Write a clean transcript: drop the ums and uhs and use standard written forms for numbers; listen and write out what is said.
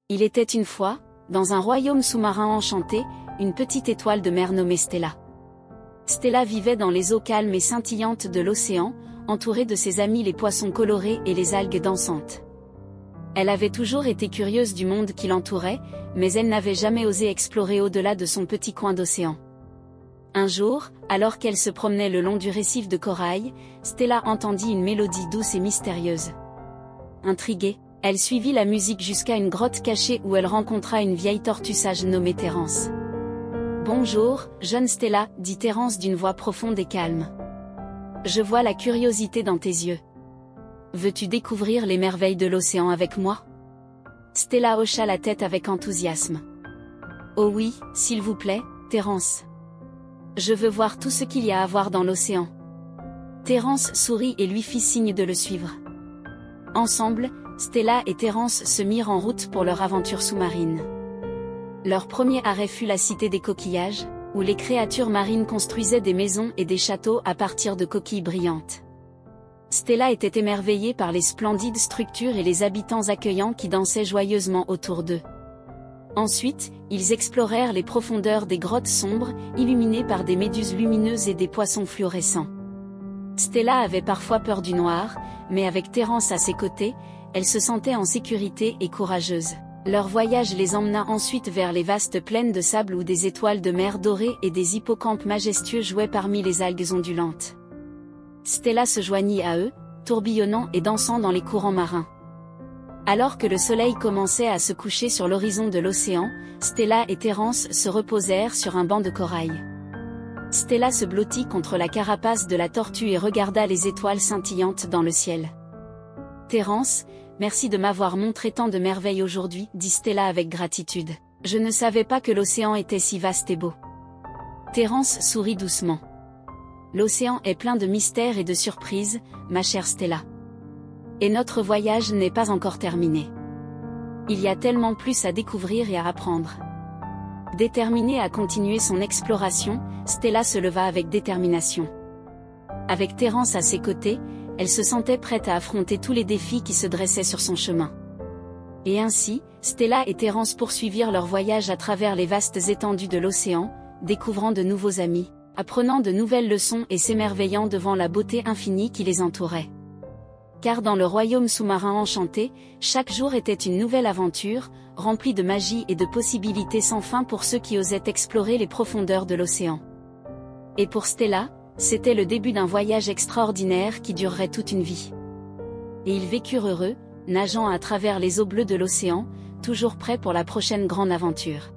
Il était une fois, dans un royaume sous-marin enchanté, une petite étoile de mer nommée Stella. Stella vivait dans les eaux calmes et scintillantes de l'océan, entourée de ses amis les poissons colorés et les algues dansantes. Elle avait toujours été curieuse du monde qui l'entourait, mais elle n'avait jamais osé explorer au-delà de son petit coin d'océan. Un jour, alors qu'elle se promenait le long du récif de corail, Stella entendit une mélodie douce et mystérieuse. Intriguée, elle suivit la musique jusqu'à une grotte cachée où elle rencontra une vieille tortue sage nommée Thérence. « Bonjour, jeune Stella, dit Thérence d'une voix profonde et calme. Je vois la curiosité dans tes yeux. Veux-tu découvrir les merveilles de l'océan avec moi ?» Stella hocha la tête avec enthousiasme. « Oh oui, s'il vous plaît, Thérence. Je veux voir tout ce qu'il y a à voir dans l'océan. » Thérence sourit et lui fit signe de le suivre. Ensemble, Stella et Thérence se mirent en route pour leur aventure sous-marine. Leur premier arrêt fut la cité des coquillages, où les créatures marines construisaient des maisons et des châteaux à partir de coquilles brillantes. Stella était émerveillée par les splendides structures et les habitants accueillants qui dansaient joyeusement autour d'eux. Ensuite, ils explorèrent les profondeurs des grottes sombres, illuminées par des méduses lumineuses et des poissons fluorescents. Stella avait parfois peur du noir, mais avec Thérence à ses côtés, elle se sentait en sécurité et courageuse. Leur voyage les emmena ensuite vers les vastes plaines de sable où des étoiles de mer dorées et des hippocampes majestueux jouaient parmi les algues ondulantes. Stella se joignit à eux, tourbillonnant et dansant dans les courants marins. Alors que le soleil commençait à se coucher sur l'horizon de l'océan, Stella et Thérence se reposèrent sur un banc de corail. Stella se blottit contre la carapace de la tortue et regarda les étoiles scintillantes dans le ciel. « Thérence, merci de m'avoir montré tant de merveilles aujourd'hui, » dit Stella avec gratitude. « Je ne savais pas que l'océan était si vaste et beau. » Thérence sourit doucement. « L'océan est plein de mystères et de surprises, ma chère Stella. Et notre voyage n'est pas encore terminé. Il y a tellement plus à découvrir et à apprendre. » Déterminée à continuer son exploration, Stella se leva avec détermination. Avec Thérence à ses côtés, elle se sentait prête à affronter tous les défis qui se dressaient sur son chemin. Et ainsi, Stella et Thérence poursuivirent leur voyage à travers les vastes étendues de l'océan, découvrant de nouveaux amis, apprenant de nouvelles leçons et s'émerveillant devant la beauté infinie qui les entourait. Car dans le royaume sous-marin enchanté, chaque jour était une nouvelle aventure, remplie de magie et de possibilités sans fin pour ceux qui osaient explorer les profondeurs de l'océan. Et pour Stella, c'était le début d'un voyage extraordinaire qui durerait toute une vie. Et ils vécurent heureux, nageant à travers les eaux bleues de l'océan, toujours prêts pour la prochaine grande aventure.